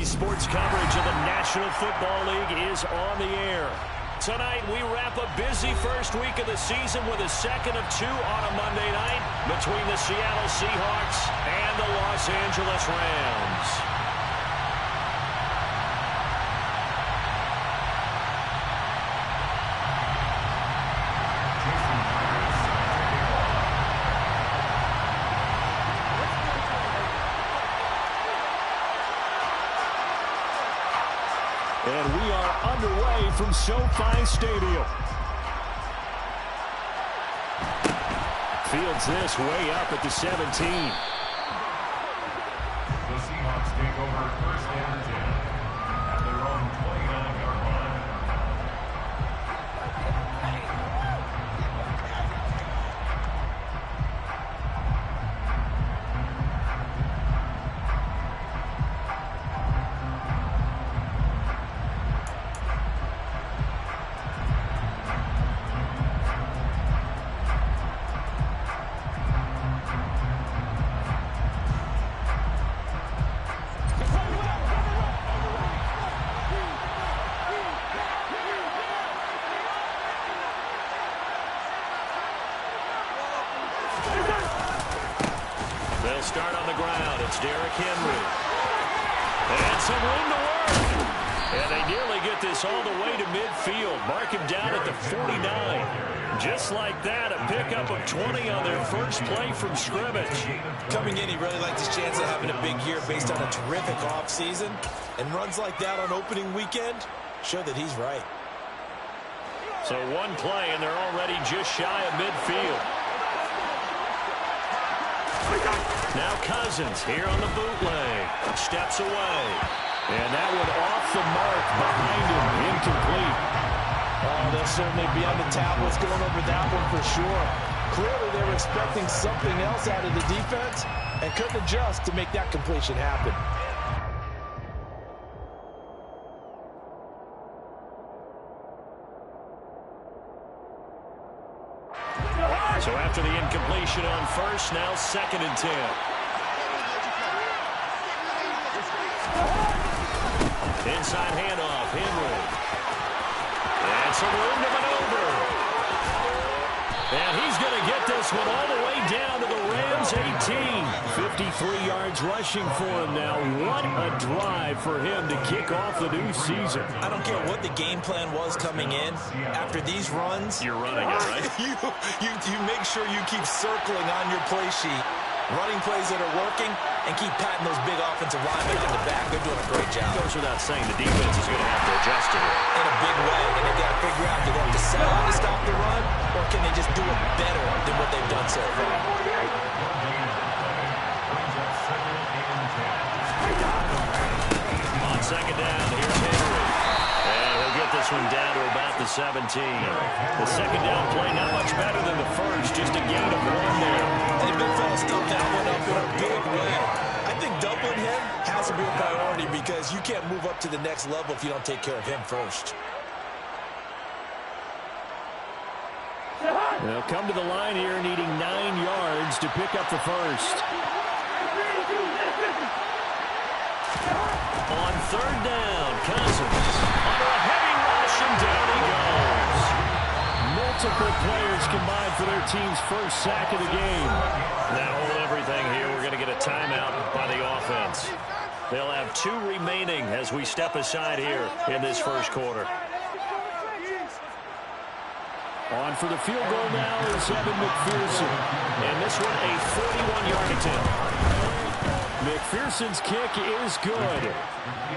Today's sports coverage of the National Football League is on the air. Tonight, we wrap a busy first week of the season with a second of two on a Monday night between the Seattle Seahawks and the Los Angeles Rams. And we are underway from SoFi Stadium. Fields this way up at the 17. The Seahawks take over first and 10 at their own 29-yard line. They'll start on the ground. It's Derrick Henry. And some room to work. And they nearly get this all the way to midfield. Mark him down at the 49. Just like that, a pickup of 20 on their first play from scrimmage. Coming in, he really liked his chance of having a big year based on a terrific offseason. And runs like that on opening weekend show that he's right. So one play, and they're already just shy of midfield. Now Cousins here on the bootleg. Steps away. And that one off the mark behind him. Incomplete. Oh, they'll certainly be on the tablets going over that one for sure. Clearly they were expecting something else out of the defense and couldn't adjust to make that completion happen. So after the incompletion on first, now second and 10. Inside handoff, Henry. And some room to maneuver. And he's going to get this one all the way down to the Rams 18. 53 yards rushing for him now. What a drive for him to kick off the new season. I don't care what the game plan was coming in. After these runs, you're running it, right? you make sure you keep circling on your play sheet, running plays that are working, and keep patting those big offensive linemen on the back. They're doing a great job. Goes without saying the defense is going to have to adjust to it. In a big way, and they've got to figure out, do they have to settle to stop the run, or can they just do it better than what they've done so far? On second down, here's Henry. And he'll get this one down to about the 17. The second down play not much better than the first, just a gain of one there. And big fella stuffed that one up in a big way. I think doubling him has to be a priority because you can't move up to the next level if you don't take care of him first. They'll come to the line here needing 9 yards to pick up the first. On third down, Cousins under a heavy rush, and down he goes. Multiple players combined for their team's first sack of the game. Now hold everything here. We're going to get a timeout by the offense. They'll have 2 remaining as we step aside here in this first quarter. On for the field goal now is Evan McPherson. And this one a 41-yard attempt. McPherson's kick is good.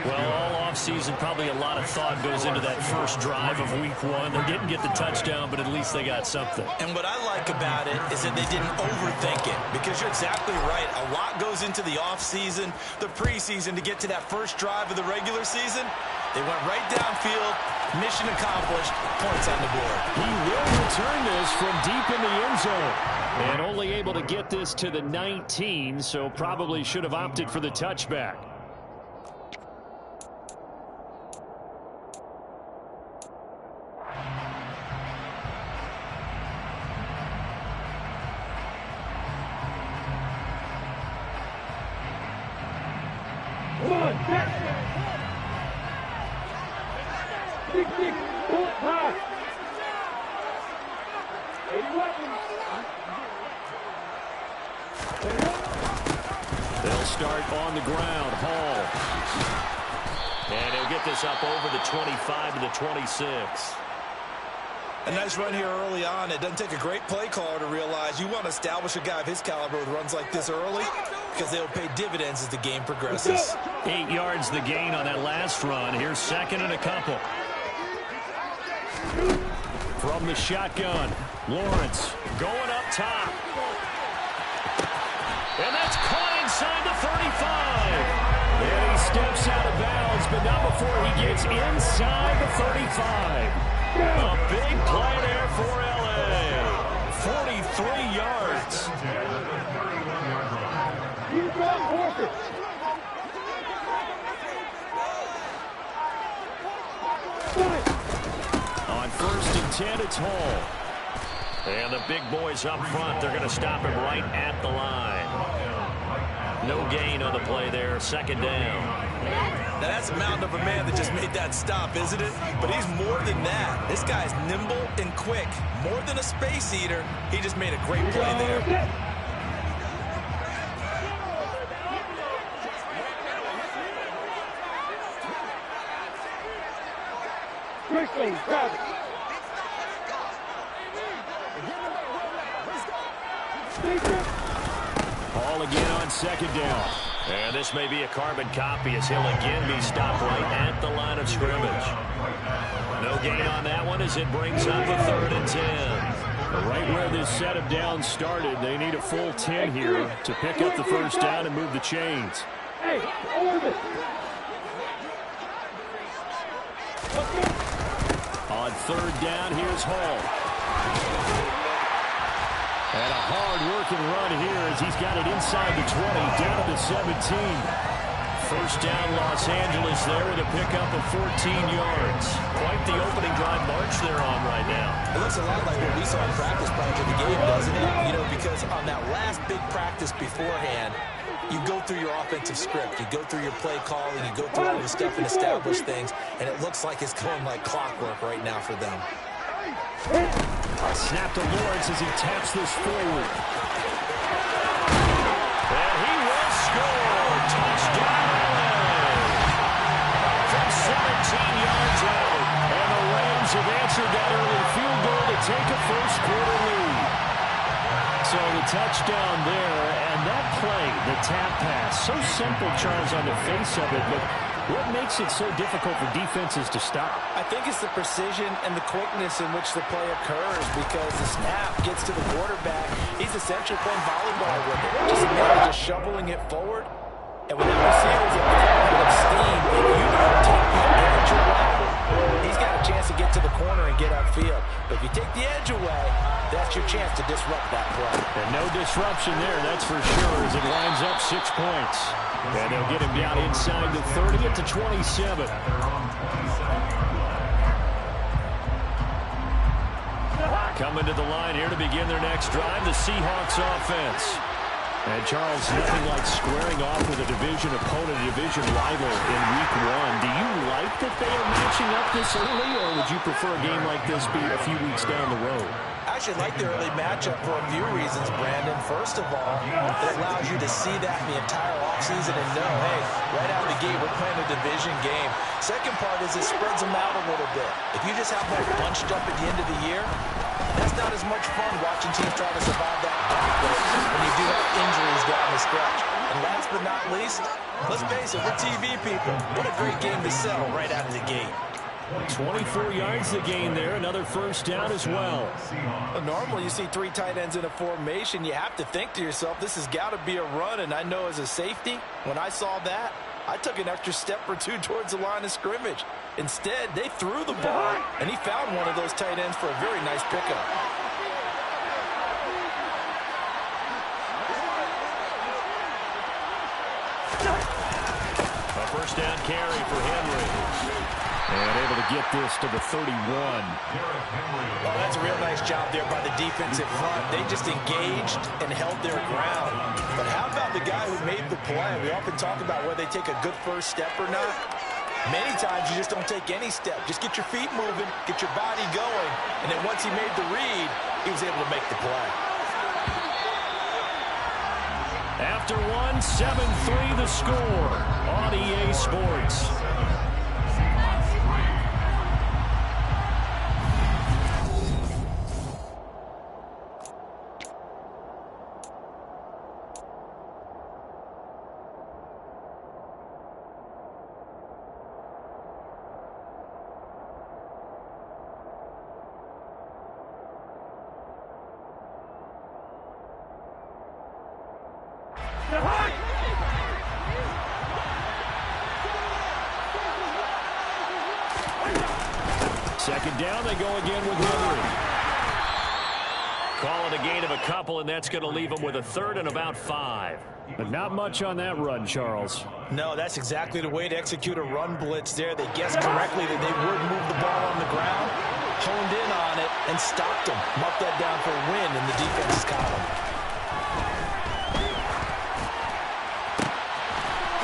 Well, all offseason, probably a lot of thought goes into that first drive of week 1. They didn't get the touchdown, but at least they got something. And what I like about it is that they didn't overthink it, because you're exactly right. A lot goes into the offseason, the preseason, to get to that first drive of the regular season. They went right downfield, mission accomplished, points on the board. He will return this from deep in the end zone. And only able to get this to the 19, so probably should have opted for the touchback. They'll start on the ground. Hall. And he'll get this up over the 25 to the 26. A nice run here early on. It doesn't take a great play caller to realize you want to establish a guy of his caliber with runs like this early because they'll pay dividends as the game progresses. 8 yards the gain on that last run. Here's second and a couple. From the shotgun, Lawrence going up top. And that's caught inside the 35. And he steps out of bounds, but not before he gets inside the 35. A big play there for L.A. 43 yards. On 1st and 10, it's Hall. And the big boys up front, they're going to stop him right at the line. No gain on the play there, second down. Now that's a mountain of a man that just made that stop, isn't it? But he's more than that. This guy's nimble and quick. More than a space eater, he just made a great play there. Hall again on second down. And this may be a carbon copy as he'll again be stopped right at the line of scrimmage. No gain on that one as it brings up a 3rd and 10. Right where this set of downs started, they need a full 10 here to pick up the first down and move the chains. On 3rd down, here's Hall. And a hard-working run here as he's got it inside the 20, down to the 17. First down, Los Angeles there with a pickup of 14 yards. Quite the opening drive march they're on right now. It looks a lot like what we saw in practice prior to the game, doesn't it? You know, because on that last big practice beforehand, you go through your offensive script, you go through your play calling, you go through all your stuff and establish things, and it looks like it's going like clockwork right now for them. Snap to Lawrence as he taps this forward. And he will score. Touchdown. From 17 yards out. And the Rams have answered that early field goal to take a first-quarter lead. So the touchdown there, and that play, the tap pass, so simple, Charles, on the face of it, but what makes it so difficult for defenses to stop? I think it's the precision and the quickness in which the play occurs because the snap gets to the quarterback. He's essentially playing volleyball with it. Just shoveling it forward. And when that receiver's at full of steam, if you don't take the edge away, he's got a chance to get to the corner and get upfield. But if you take the edge away, that's your chance to disrupt that play. And no disruption there, that's for sure, as it lines up 6 points. And they'll get him down inside the 30 at the 27. Coming to the line here to begin their next drive, the Seahawks offense. And Charles, nothing like squaring off with a division opponent, a division rival in week 1. Do you like that they are matching up this early, or would you prefer a game like this be a few weeks down the road? I actually like the early matchup for a few reasons, Brandon. First of all, it allows you to see that in the entire offseason and know, hey, right out of the gate, we're playing a division game. Second part is it spreads them out a little bit. If you just have them bunched up at the end of the year, that's not as much fun watching teams try to survive that conflict when you do have injuries down the stretch. And last but not least, let's face it, we're TV people. What a great game to sell right out of the gate. 24 yards to gain there, another first down as well. Normally you see 3 tight ends in a formation, you have to think to yourself, this has got to be a run, and I know as a safety, when I saw that, I took an extra step or 2 towards the line of scrimmage. Instead, they threw the ball, and he found one of those tight ends for a very nice pickup. A first down carry for Henry. And able to get this to the 31. Well, that's a real nice job there by the defensive front. They just engaged and held their ground. But how about the guy who made the play? We often talk about whether they take a good first step or not. Many times you just don't take any step. Just get your feet moving, get your body going, and then once he made the read, he was able to make the play. After one, 7-3 the score on EA Sports. Second down, they go again with Henry. Call it a gain of a couple, and that's going to leave them with a third and about 5. But not much on that run, Charles. No, that's exactly the way to execute a run blitz there. They guessed correctly that they would move the ball on the ground, honed in on it, and stopped them. Marked that down for a win in the defense's column.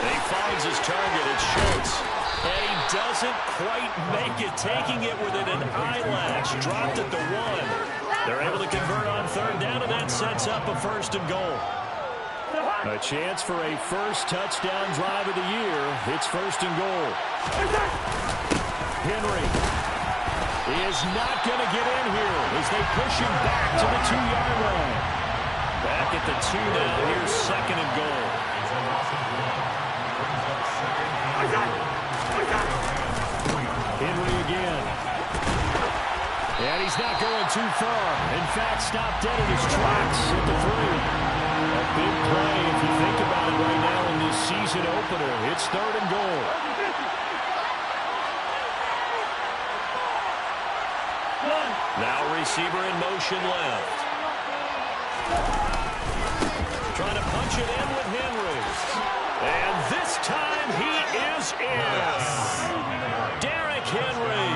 He finds his target. It's Schultz. And he doesn't quite make it, taking it within an eyelash. Dropped at the 1. They're able to convert on third down, and that sets up a first and goal. A chance for a first touchdown drive of the year. It's first and goal. Henry is not going to get in here as they push him back to the 2-yard line. Back at the 2 now. Here's second and goal. Henry again. And he's not going too far. In fact, stopped dead in his tracks at the 3. A big play if you think about it right now in this season opener. It's third and goal. Now receiver in motion left. Trying to punch it in with Henry. And this time he is in. Derrick Henry.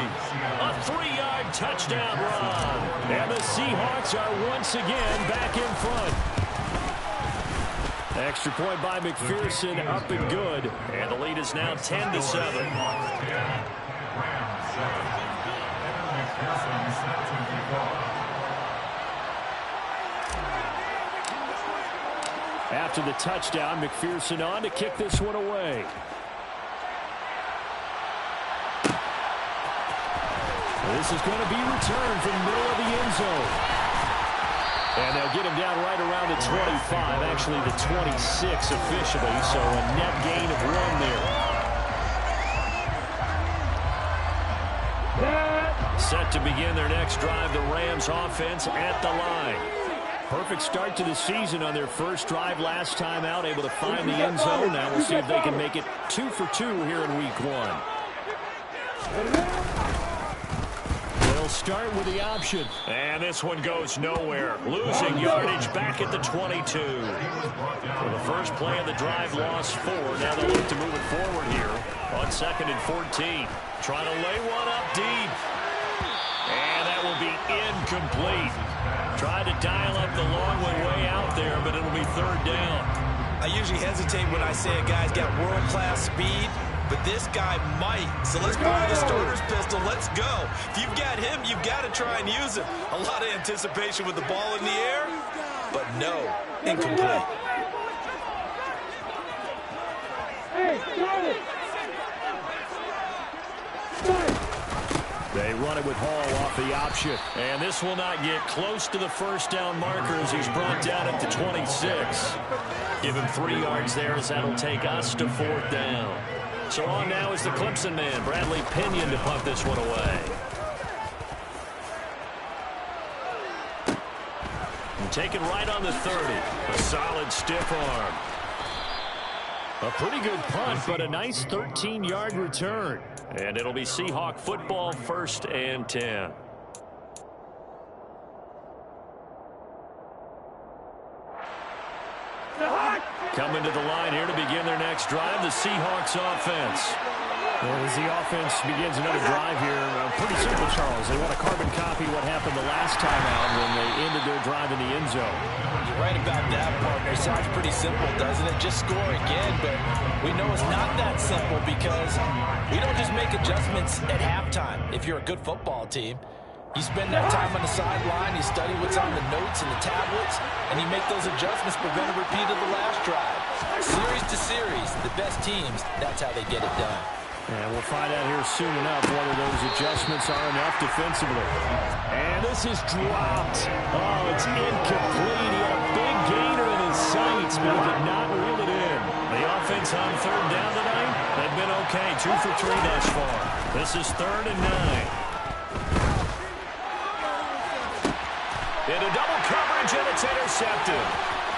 A 3-yard touchdown run. And the Seahawks are once again back in front. Extra point by McPherson, up and good. And the lead is now 10-7. After the touchdown, McPherson on to kick this one away. This is going to be returned from the middle of the end zone. And they'll get him down right around the 25, actually the 26 officially, so a net gain of 1 there. Set to begin their next drive, the Rams offense at the line. Perfect start to the season on their first drive last time out, able to find the end zone. Now we'll see if they can make it 2 for 2 here in week 1. They'll start with the option. And this one goes nowhere. Losing yardage back at the 22. For the first play of the drive, lost 4. Now they'll look to move it forward here on 2nd and 14. Trying to lay one up deep. And that will be incomplete. Tried to dial up the long way out there, but it'll be third down. I usually hesitate when I say a guy's got world-class speed, but this guy might. So let's pull the starter's pistol. Let's go. If you've got him, you've got to try and use him. A lot of anticipation with the ball in the air, but no, incomplete. They run it with Hall off the option. And this will not get close to the first down marker as he's brought down at the 26. Give him 3 yards there as that'll take us to 4th down. So on now is the Clemson man, Bradley Pinion, to punt this one away. And taken right on the 30. A solid stiff arm. A pretty good punt, but a nice 13-yard return. And it'll be Seahawk football, 1st and 10. Coming to the line here to begin their next drive, the Seahawks offense. Well, as the offense begins another drive here, pretty simple, Charles. They want to carbon copy what happened the last time out when they ended their drive in the end zone. You're right about that, partner. It sounds pretty simple, doesn't it? Just score again, but we know it's not that simple because we don't just make adjustments at halftime. If you're a good football team, you spend that time on the sideline, you study what's on the notes and the tablets, and you make those adjustments, prevent a repeat of the last drive. Series to series, the best teams, that's how they get it done. And we'll find out here soon enough whether those adjustments are enough defensively. And this is dropped. Oh, it's incomplete. He had a big gainer in his sights, but he did not reel it in. The offense on third down tonight, they've been okay. 2 for 3 thus far. This is 3rd and 9. Into double coverage, and it's intercepted.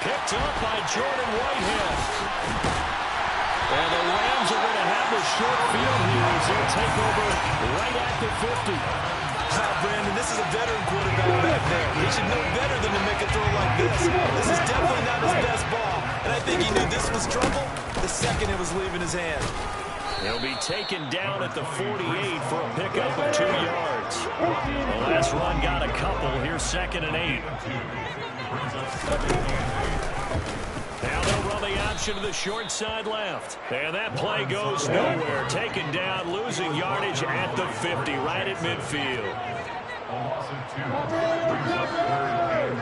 Picked up by Jordan Whitehead. And the Rams are going to have the short field here as they'll take over right at the 50. Brandon, this is a veteran quarterback back there. He should know better than to make a throw like this. This is definitely not his best ball. And I think he knew this was trouble the second it was leaving his hand. He'll be taken down at the 48 for a pickup of 2 yards. The last run got a couple. Here's 2nd and 8. Now they'll run the option to the short side left. And that play goes nowhere. Taken down, losing yardage at the 50, right at midfield. A loss of 2 brings up 3rd and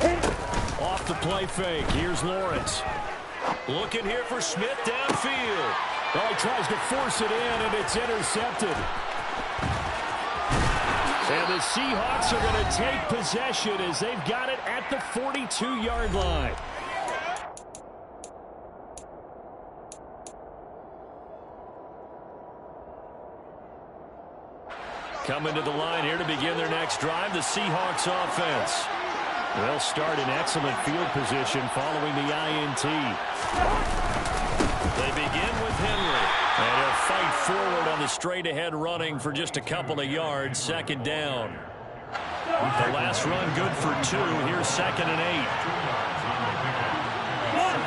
10. Off the play fake. Here's Lawrence. Looking here for Smith downfield. Oh, he tries to force it in, and it's intercepted. And the Seahawks are going to take possession as they've got it at the 42-yard line. Coming to the line here to begin their next drive, the Seahawks offense. They'll start in excellent field position following the INT. They begin with Henry. And he'll fight forward on the straight-ahead running for just a couple of yards. 2nd down. The last run good for 2. Here's 2nd and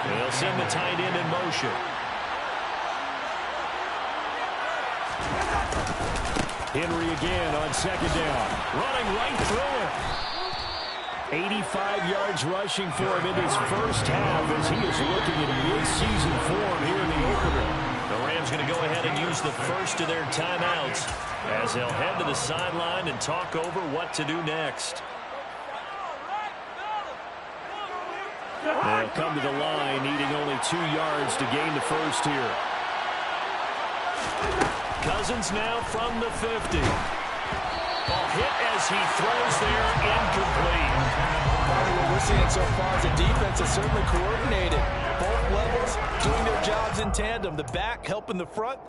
8. They'll send the tight end in motion. Henry again on 2nd down. Running right through it. 85 yards rushing for him in his first half as he is looking at mid-season form here in the opener. The Rams going to go ahead and use the first of their timeouts as they'll head to the sideline and talk over what to do next. They'll come to the line needing only 2 yards to gain the first here. Cousins now from the 50. Ball hit as he throws there, incomplete. What we're seeing so far is the defense is certainly coordinated. Both levels doing their jobs in tandem. The back helping the front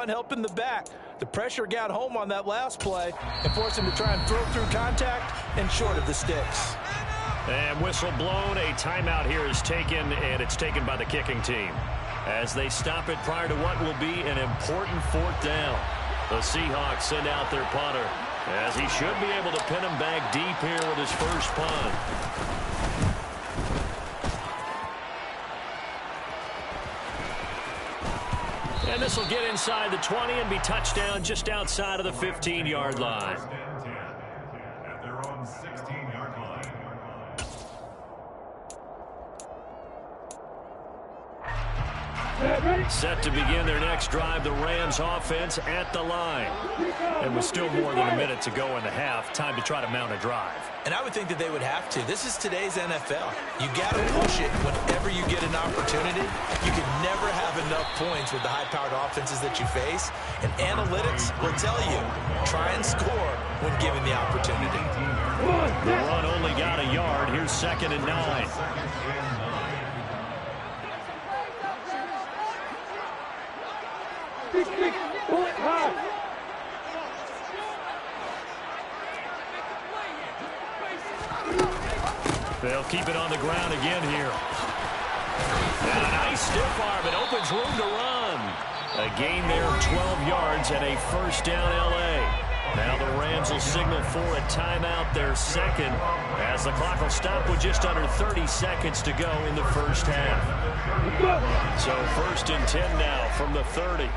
helping the back. The pressure got home on that last play and forced him to try and throw through contact and short of the sticks. And whistle blown. A timeout here is taken, and it's taken by the kicking team as they stop it prior to what will be an important 4th down. The Seahawks send out their punter as he should be able to pin him back deep here with his first punt. And this will get inside the 20 and be touchdown just outside of the 15-yard line. At their own 16-yard line. Set to begin their next drive, the Rams offense at the line. And with still more than a minute to go in the half, time to try to mount a drive. And I would think that they would have to. This is today's NFL. You got to push it whenever you get an opportunity. You can never have enough points with the high-powered offenses that you face. And analytics will tell you, try and score when given the opportunity. The run only got a yard. Here's 2nd and 9. They'll keep it on the ground again here. And a nice stiff arm. It opens room to run. A gain there of 12 yards and a first down L.A. Now the Rams will signal for a timeout, their second, as the clock will stop with just under 30 seconds to go in the first half. So 1st and 10 now from the 30.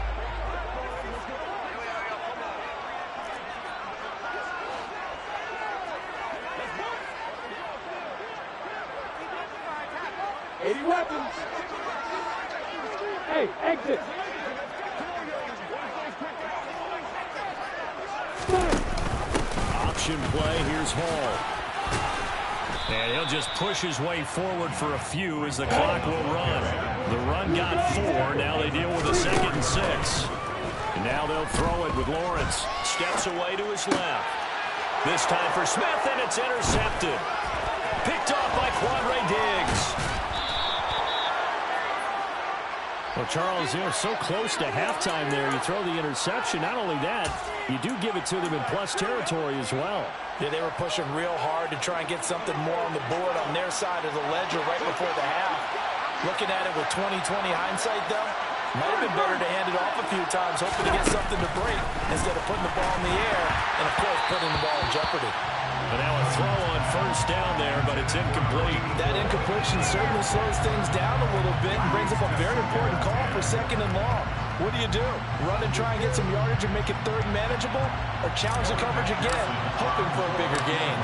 Weapons. Hey, exit. Option play. Here's Hall. And he'll just push his way forward for a few as the clock will run. The run got 4. Now they deal with a 2nd and 6. And now they'll throw it with Lawrence. Steps away to his left. This time for Smith, and it's intercepted. Picked off by Quandre Diggs. Well, Charles, so close to halftime there. You throw the interception. Not only that, you do give it to them in plus territory as well. Yeah, they were pushing real hard to try and get something more on the board on their side of the ledger right before the half. Looking at it with 20/20 hindsight, though, might have been better to hand it off a few times, hoping to get something to break instead of putting the ball in the air and, of course, putting the ball in jeopardy. But now a throw on 1st down there, but it's incomplete. That incompletion certainly slows things down a little bit and brings up a very important call for 2nd and long. What do? Run and try and get some yardage and make it 3rd manageable, or challenge the coverage again, hoping for a bigger gain?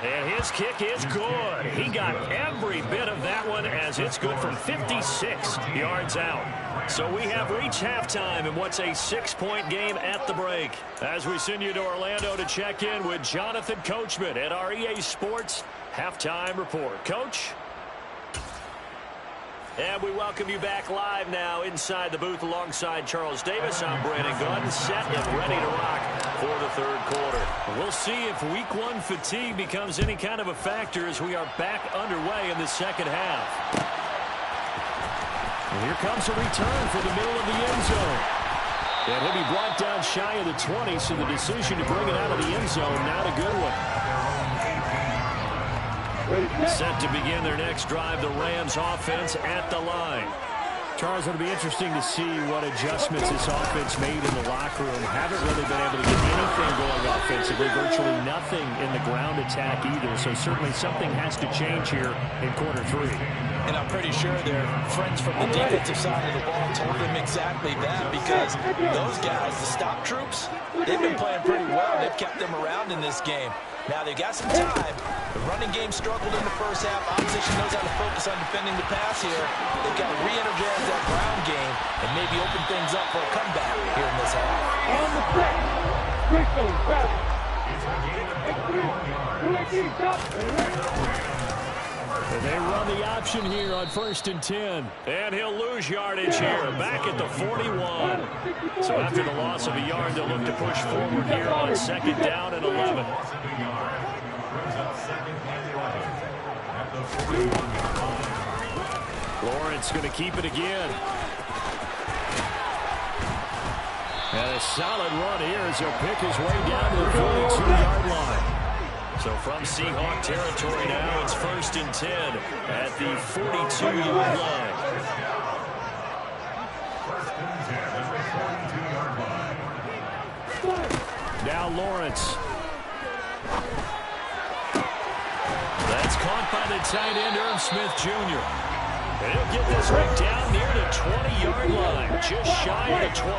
And his kick is good. He got every bit of that one as it's good from 56 yards out. So we have reached halftime in what's a 6-point game at the break. As we send you to Orlando to check in with Jonathan Coachman at our EA Sports Halftime Report. Coach? And we welcome you back live now inside the booth alongside Charles Davis. I'm Brandon Gunn, set and ready to rock for the 3rd quarter. We'll see if Week 1 fatigue becomes any kind of a factor as we are back underway in the 2nd half. And here comes a return for the middle of the end zone. And he'll be brought down shy of the 20, so the decision to bring it out of the end zone, not a good one. Set to begin their next drive, the Rams offense at the line. Charles, it'll be interesting to see what adjustments this offense made in the locker room. Haven't really been able to get anything going offensively, virtually nothing in the ground attack either. So certainly something has to change here in quarter 3. And I'm pretty sure their friends from the defensive side of the ball told them exactly that, because those guys, the stop troops, they've been playing pretty well. They've kept them around in this game. Now they've got some time. The running game struggled in the first half. Opposition knows how to focus on defending the pass here. They've got to re-energize that ground game and maybe open things up for a comeback here in this half. On the set. Quick going, fast. They run the option here on 1st and 10. And he'll lose yardage here, back at the 41. So after the loss of a yard, they'll look to push forward here on 2nd down and 11. Lawrence going to keep it again. And a solid run here as he'll pick his way down to the 42-yard line. So from Seahawk territory now, it's 1st and 10 at the 42-yard line. Now Lawrence. That's caught by the tight end, Irv Smith Jr. And he'll get this one down near the 20-yard line, just shy of the 20.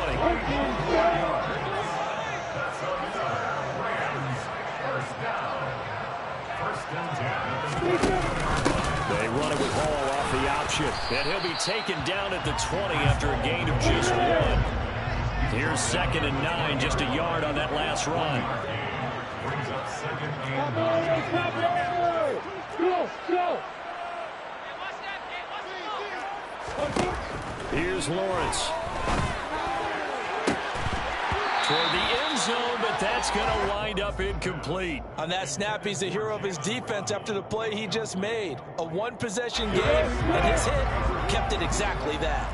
They run it with Hall off the option. And he'll be taken down at the 20 after a gain of just 1. Here's 2nd and 9, just a yard on that last run. Here's Lawrence. Toward the end zone, but that's going to wind up incomplete. On that snap, he's the hero of his defense after the play he just made. A one-possession game, and his hit kept it exactly that.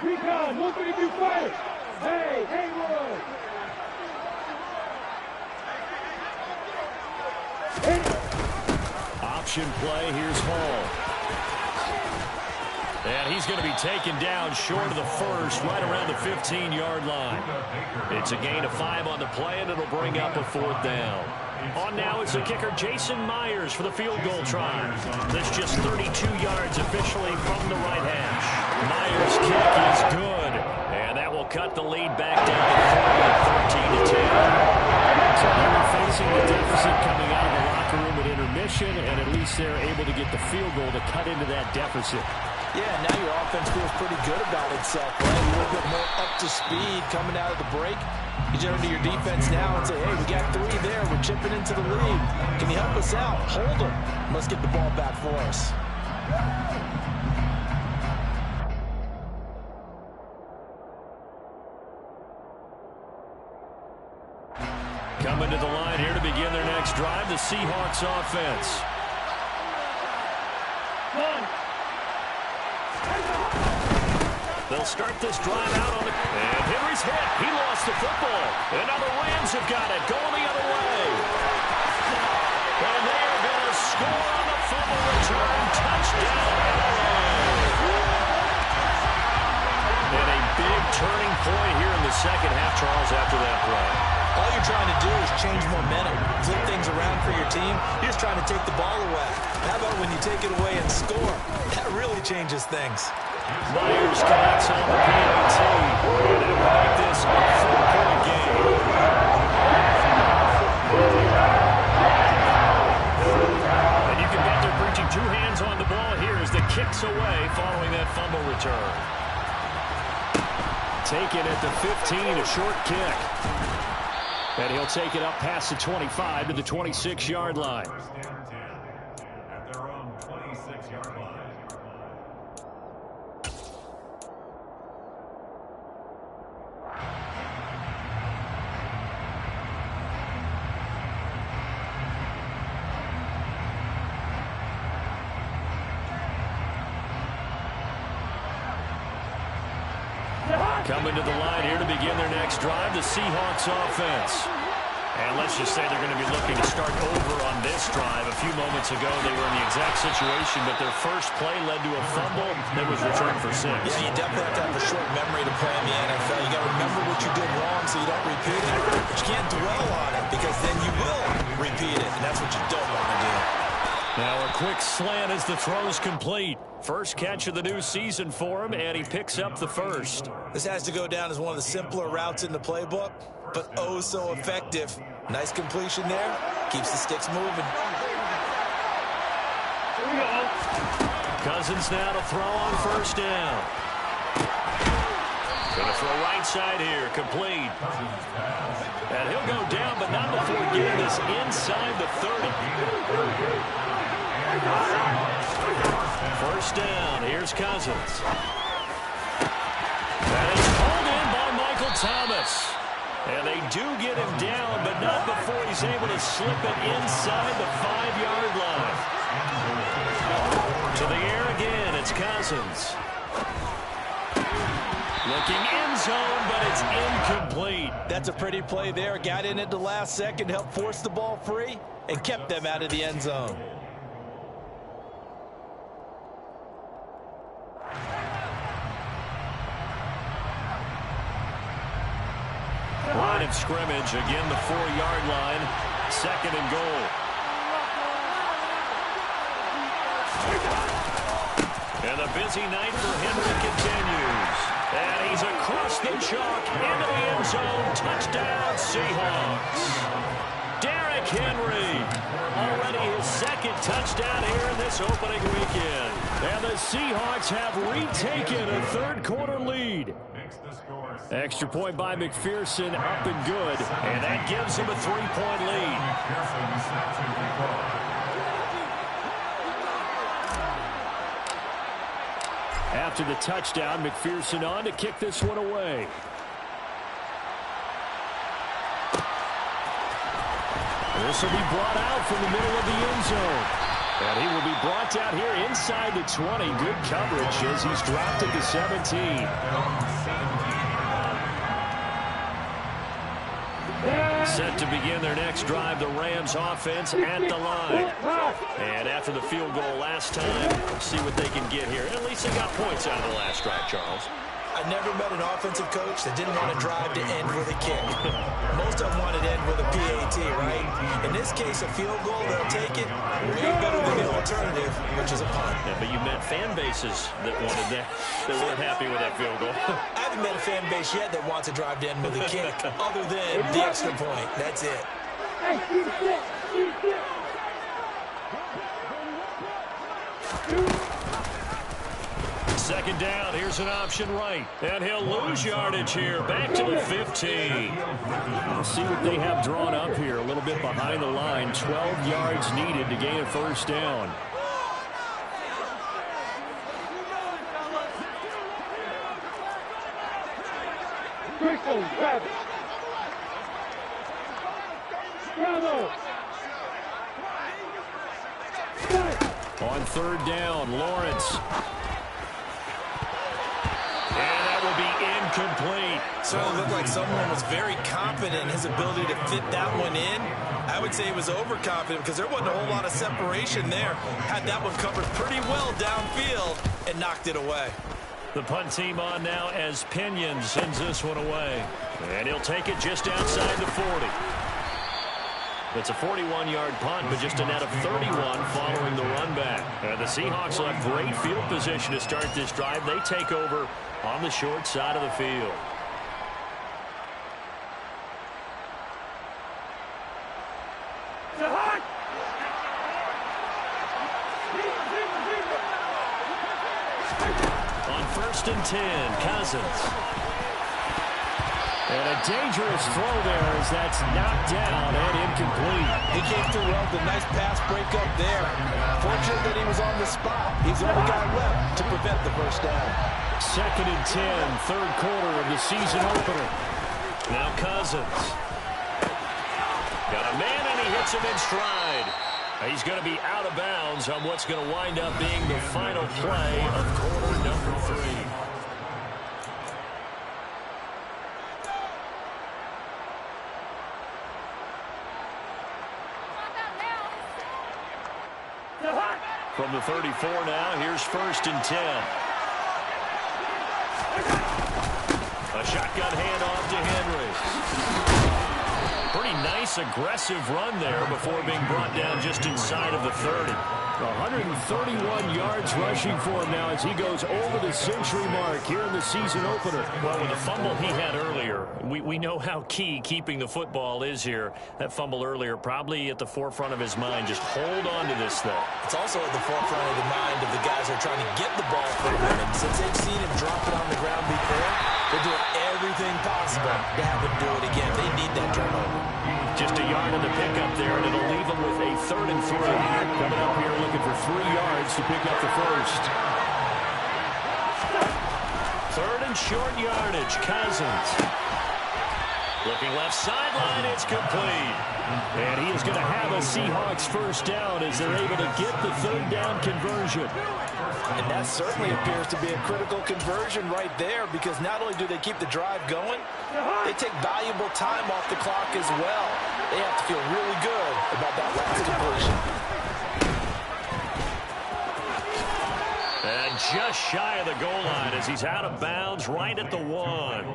Recon, looking at you first. Hey, Haywood. Option play, here's Hall. And he's going to be taken down short of the first, right around the 15-yard line. It's a gain of 5 on the play, and it'll bring up a 4th down. On now is the kicker, Jason Myers, for the field goal try. That's just 32 yards officially from the right hash. Myers' kick is good, and that will cut the lead back down to 13-10. So they were facing the deficit coming out of the locker room at intermission, and at least they're able to get the field goal to cut into that deficit. Yeah, now your offense feels pretty good about itself, right? A little bit more up to speed coming out of the break. You turn to your defense now and say, hey, we got 3 there. We're chipping into the lead. Can you help us out? Hold them. Let's get the ball back for us. Coming to the line here to begin their next drive, the Seahawks offense. They'll start this drive out on the... And Henry's hit. He lost the football. And now the Rams have got it. Going the other way. And they are going to score on the fumble return. Touchdown, LA. And a big turning point here in the second half, Charles, after that play. All you're trying to do is change momentum, flip things around for your team. You're just trying to take the ball away. How about when you take it away and score? That really changes things. Myers connects on the PAT, and it will make this a 4-point game. And you can bet they're preaching 2 hands on the ball here as the kick's away following that fumble return. Taken at the 15, a short kick. And he'll take it up past the 25 to the 26-yard line. First down 10 at their own 26-yard line. Coming to the line here to begin their next drive, the Seahawks offense. And let's just say they're going to be looking to start over on this drive. A few moments ago, they were in the exact situation, but their first play led to a fumble that was returned for 6. Yeah, you definitely have to have a short memory to play in the NFL. You got to remember what you did wrong so you don't repeat it. But you can't dwell on it because then you will repeat it, and that's what you don't want to do. Now a quick slant as the throw's complete. First catch of the new season for him, and he picks up the first. This has to go down as one of the simpler routes in the playbook, but oh so effective. Nice completion there. Keeps the sticks moving. Cousins now to throw on first down. Gonna throw right side here, complete. And he'll go down, but not before getting this inside the 30. First down, here's Cousins. And it's pulled in by Michael Thomas. And they do get him down, but not before he's able to slip it inside the 5-yard line. To the air again, it's Cousins. Looking end zone, but it's incomplete. That's a pretty play there. Got in at the last second, helped force the ball free, and kept them out of the end zone. Line of scrimmage, again the 4-yard line, 2nd and goal. And the busy night for Henry continues. And he's across the chalk into the end zone. Touchdown, Seahawks. Derrick Henry, already his 2nd touchdown here in this opening weekend. And the Seahawks have retaken a 3rd-quarter lead. Extra point by McPherson, up and good. And that gives him a 3-point lead. After the touchdown, McPherson on to kick this one away. This will be brought out from the middle of the end zone. And he will be brought down here inside the 20. Good coverage as he's dropped at the 17. Set to begin their next drive, the Rams offense at the line. And after the field goal last time. See what they can get here. At least they got points out of the last drive, Charles. I never met an offensive coach that didn't want to drive to end with a kick. Most of them wanted to end with a PAT, right? In this case, a field goal, they'll take it. Way better than the alternative, which is a punt. Yeah, but you met fan bases that wanted that. They weren't happy with that field goal. I haven't met a fan base yet that wants to drive to end with a kick, other than the extra point. That's it. Hey, keep it. Second down, here's an option right. And he'll lose yardage here. Back to the 15. Let's see what they have drawn up here. A little bit behind the line. 12 yards needed to gain a first down. Grab it. Bravo. On third down, Lawrence. And that will be incomplete. Certainly looked like someone was very confident in his ability to fit that one in. I would say he was overconfident because there wasn't a whole lot of separation there. Had that one covered pretty well downfield and knocked it away. The punt team on now as Pinion sends this one away. And he'll take it just outside the 40. It's a 41-yard punt, but just a net of 31 following the run back. And the Seahawks will have great field position to start this drive. They take over on the short side of the field. On 1st and 10, Cousins. And a dangerous throw there as that's knocked down and incomplete. He came through well, the nice pass breakup there. Fortunate that he was on the spot. He's the only guy left to prevent the first down. 2nd and 10, third quarter of the season opener. Now Cousins. Got a man and he hits him in stride. He's going to be out of bounds on what's going to wind up being the final play of quarter number 3. From the 34 now, here's 1st and 10. A shotgun handoff to Henry. Pretty nice, aggressive run there before being brought down just inside of the 30. 131 yards rushing for him now as he goes over the century mark here in the season opener. Well, with the fumble he had earlier, we know how key keeping the football is here. That fumble earlier probably at the forefront of his mind. Just hold on to this thing. It's also at the forefront of the mind of the guys who are trying to get the ball from him. And since they've seen him drop it on the ground before, they're doing everything possible to have him do it again. They need that turnover. Just a yard on the pickup there, and it'll leave them with a 3rd and 3. Coming up here looking for 3 yards to pick up the first. 3rd and short yardage, Cousins. Looking left sideline, it's complete. And he is going to have a Seahawks first down as they're able to get the 3rd down conversion. And that certainly appears to be a critical conversion right there, because not only do they keep the drive going, they take valuable time off the clock as well. They have to feel really good about that last completion. And just shy of the goal line as he's out of bounds right at the 1.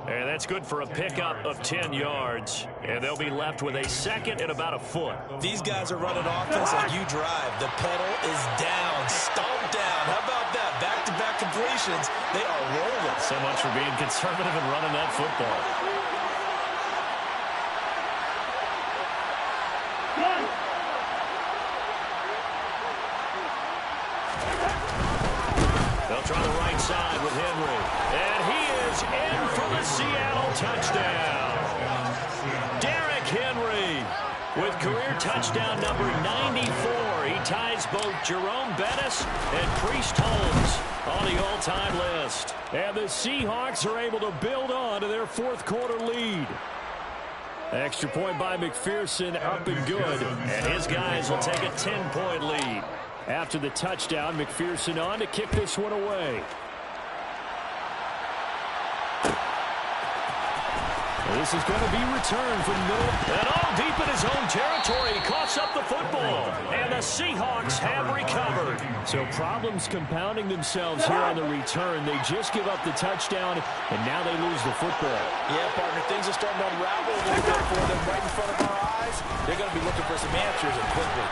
And that's good for a pickup of 10 yards. And they'll be left with a 2nd and about a foot. These guys are running offense like you drive. The pedal is down, stomped down. How about that? Back-to-back completions. They are rolling. So much for being conservative and running that football. They'll try the right side with Henry. And he is in for the Seattle touchdown. Derrick Henry with career touchdown number 94. He ties both Jerome Bettis and Priest Holmes on the all-time list. And the Seahawks are able to build on to their 4th quarter lead. Extra point by McPherson, up and good. And his guys will take a 10-point lead. After the touchdown, McPherson on to kick this one away. This is going to be returned from the middle. And all deep in his own territory. He coughs up the football. And the Seahawks have recovered. So problems compounding themselves here on the return. They just give up the touchdown, and now they lose the football. Yeah, partner, things are starting to unravel a little bit for them right in front of our eyes. They're going to be looking for some answers and quickly.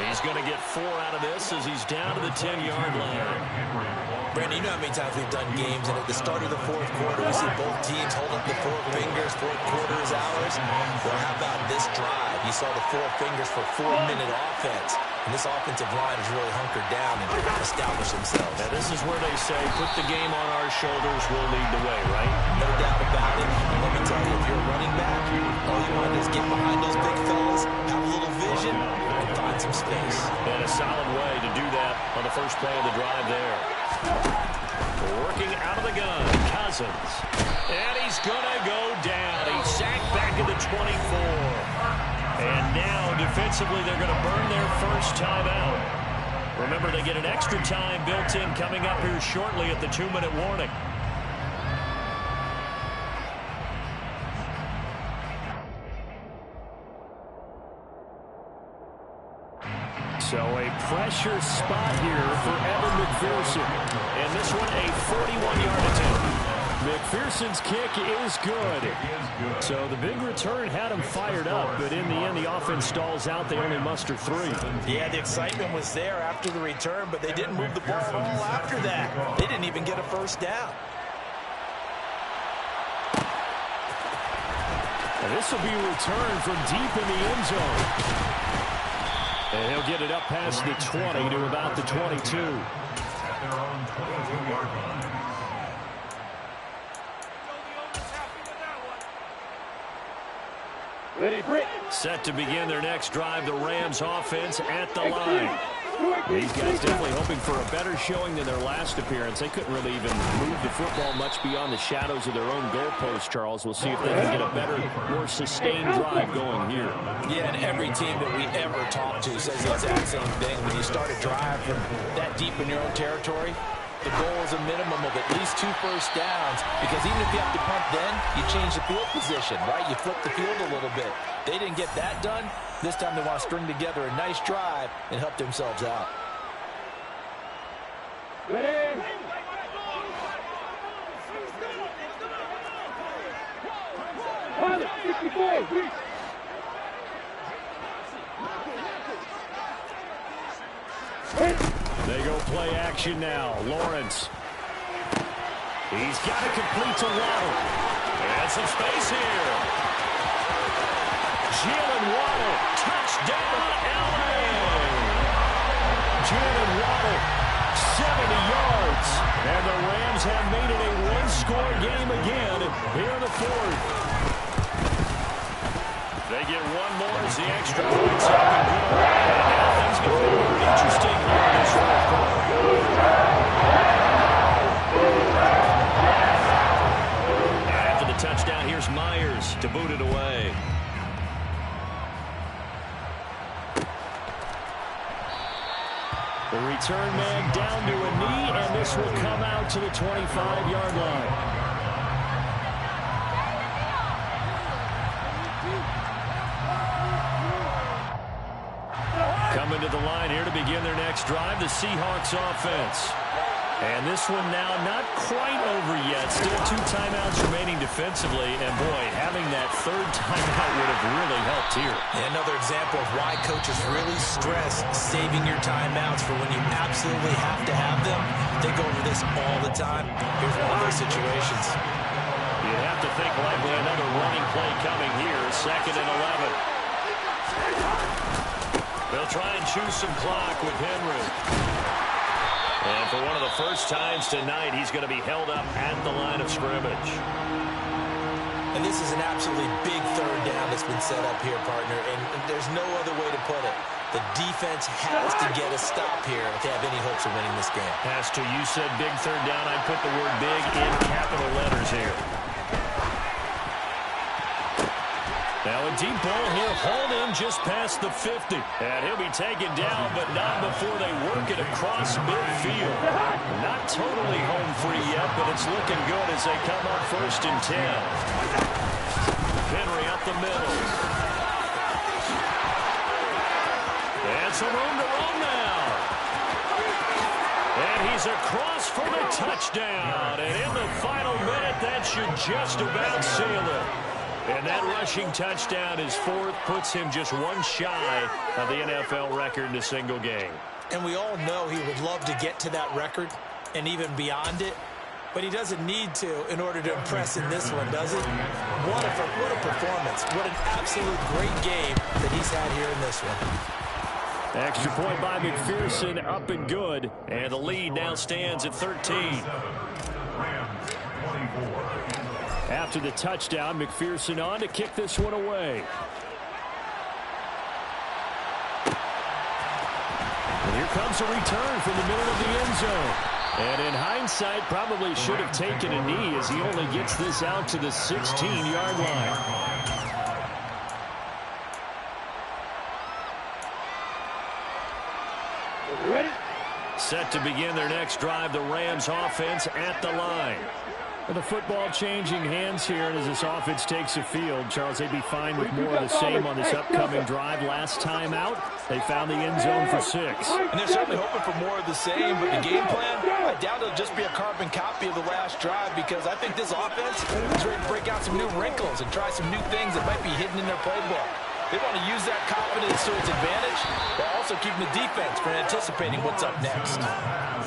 He's going to get 4 out of this as he's down to the 10-yard line. Brandon, you know how many times we've done games, and at the start of the fourth quarter, we see both teams hold up the 4 fingers, fourth quarter is ours. Well, how about this drive? You saw the 4 fingers for 4-minute offense. And this offensive line has really hunkered down and established themselves. Now, this is where they say, put the game on our shoulders, we'll lead the way, right? No doubt about it. Let me tell you, if you're a running back, all you want is get behind those big fellas, have a little vision, and find some space. And a solid way to do that on the first play of the drive there. Working out of the gun, Cousins. And he's going to go down. He's sacked back at the 24. And now, defensively, they're going to burn their first timeout. Remember, they get an extra time built in coming up here shortly at the 2-minute warning. So a pressure spot here for Evan McPherson. And this one a 41-yard attempt. McPherson's kick is good. So the big return had him fired up, but in the end the offense stalls out. They only muster 3. Yeah, the excitement was there after the return, but they didn't move the ball at all after that. They didn't even get a first down. And this will be returned from deep in the end zone. And he'll get it up past the 20 to about the 22. Ready, Britt. Set to begin their next drive, the Rams offense at the line. These guys definitely hoping for a better showing than their last appearance. They couldn't really even move the football much beyond the shadows of their own goalpost, Charles. We'll see if they can get a better, more sustained drive going here. Yeah, and every team that we ever talk to says the exact same thing. When you start a drive from that deep in your own territory, the goal is a minimum of at least 2 first downs, because even if you have to punt then, you change the field position, right? You flip the field a little bit. They didn't get that done. This time they want to string together a nice drive and help themselves out. Ready. Pilot, 64, please. They go play action now. Lawrence. He's got it complete to Waddle. And some space here. Jalen Waddle. Touchdown, L.A. Jalen Waddle, 70 yards. And the Rams have made it a one-score game again here in the 4th. They get one more as the extra points up and good. Now things get very interesting here in this 4th quarter. After the touchdown, here's Myers to boot it away. The return man down to a knee, and this will come out to the 25-yard line. Coming to the line here to begin their next drive, the Seahawks offense. And this one now not quite over yet. Still 2 timeouts remaining defensively. And, boy, having that 3rd timeout would have really helped here. And another example of why coaches really stress saving your timeouts for when you absolutely have to have them. They go over this all the time. Here's one of those situations. You'd have to think likely another running play coming here. 2nd and 11. They'll try and choose some clock with Henry. And for one of the first times tonight, he's going to be held up at the line of scrimmage. And this is an absolutely big 3rd down that's been set up here, partner, and there's no other way to put it. The defense has to get a stop here if they have any hopes of winning this game. Has to. You said big 3rd down. I put the word big in capital letters here. Now a deep ball here, hauled in just past the 50. And he'll be taken down, but not before they work it across midfield. Not totally home free yet, but it's looking good as they come up 1st and 10. Henry up the middle. And some room to run now. And he's across for the touchdown. And in the final minute, that should just about seal it. And that rushing touchdown, his fourth, puts him just one shy of the NFL record in a single game. And we all know he would love to get to that record and even beyond it. But he doesn't need to in order to impress in this one, does he? What a performance. What an absolute great game that he's had here in this one. Extra point by McPherson, up and good. And the lead now stands at 13. After the touchdown, McPherson on to kick this one away. And here comes a return from the middle of the end zone. And in hindsight, probably should have taken a knee as he only gets this out to the 16-yard line. Ready? Set to begin their next drive, the Rams offense at the line. And the football changing hands here, and as this offense takes the field, Charles, they'd be fine with more of the same on this upcoming drive. Last time out, they found the end zone for 6. And they're certainly hoping for more of the same, but the game plan, I doubt it'll just be a carbon copy of the last drive, because I think this offense is ready to break out some new wrinkles and try some new things that might be hidden in their playbook. They want to use that confidence to its advantage, while also keeping the defense from anticipating what's up next.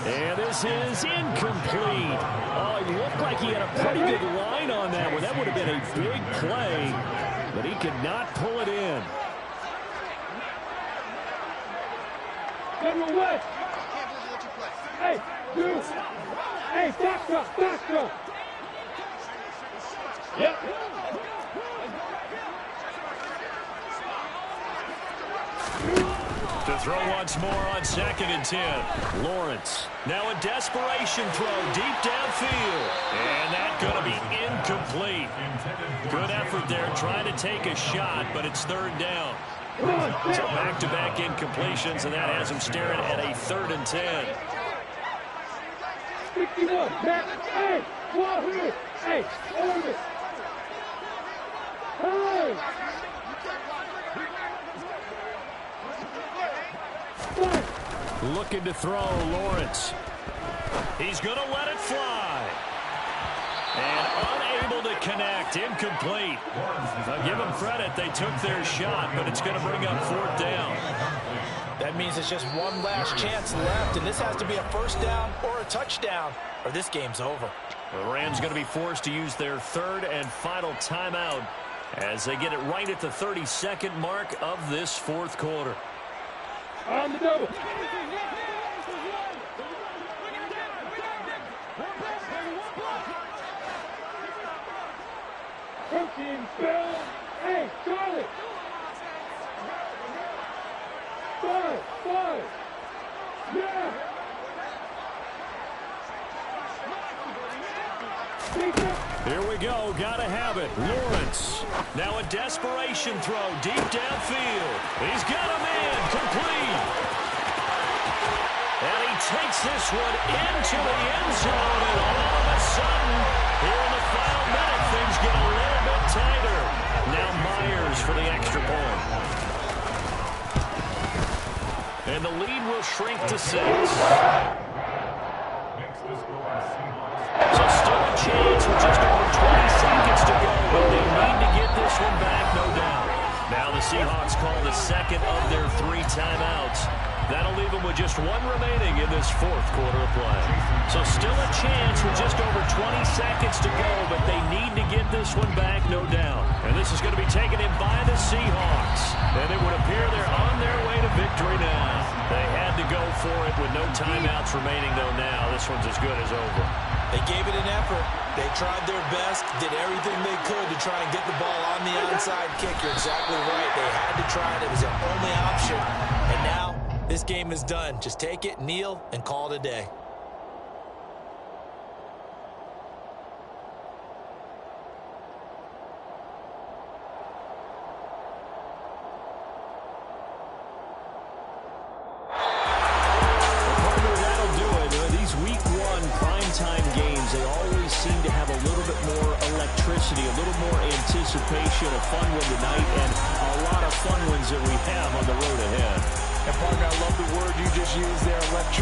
And this is incomplete. Oh, it looked like he had a pretty good line on that one. That would have been a big play, but he could not pull it in. Number one. Hey, two. Hey, doctor. Yep. To throw once more on 2nd and 10. Lawrence. Now a desperation throw deep downfield. And that's going to be incomplete. Good effort there trying to take a shot, but it's 3rd down. So back-to-back incompletions, and that has him staring at a 3rd and 10. 61. Hey, 100. Hey, hold it. Hey. Looking to throw, Lawrence. He's going to let it fly. And unable to connect, incomplete. Now give them credit, they took their shot, but it's going to bring up 4th down. That means it's just one last chance left, and this has to be a 1st down or a touchdown, or this game's over. The Rams going to be forced to use their 3rd and final timeout as they get it right at the 32nd mark of this 4th quarter. On the double. Coaching Bill. Hey, Charlie. 5. Yeah. Here we go. Got to have it. Lawrence. Now a desperation throw deep downfield. He's got a man. Complete. And he takes this one into the end zone. And all of a sudden, here in the final minute, things get a little bit tighter. Now Myers for the extra point. And the lead will shrink to 6. So still a chance with just over 20 seconds to go, but they need to get this one back, no doubt. Now the Seahawks call the 2nd of their 3 timeouts. That'll leave them with just 1 remaining in this 4th quarter of play. So still a chance with just over 20 seconds to go, but they need to get this one back, no doubt. And this is going to be taken in by the Seahawks. And it would appear they're on their way to victory now. They had to go for it with no timeouts remaining, though now. This one's as good as over. They gave it an effort. They tried their best, did everything they could to try and get the ball on the onside kick. You're exactly right. They had to try it. It was their only option. And now this game is done. Just take it, kneel, and call it a day. Week 1 primetime games, they always seem to have a little bit more electricity, a little more anticipation, a fun one tonight, and a lot of fun ones that we have on the road ahead. And partner, I love the word you just used there, electricity.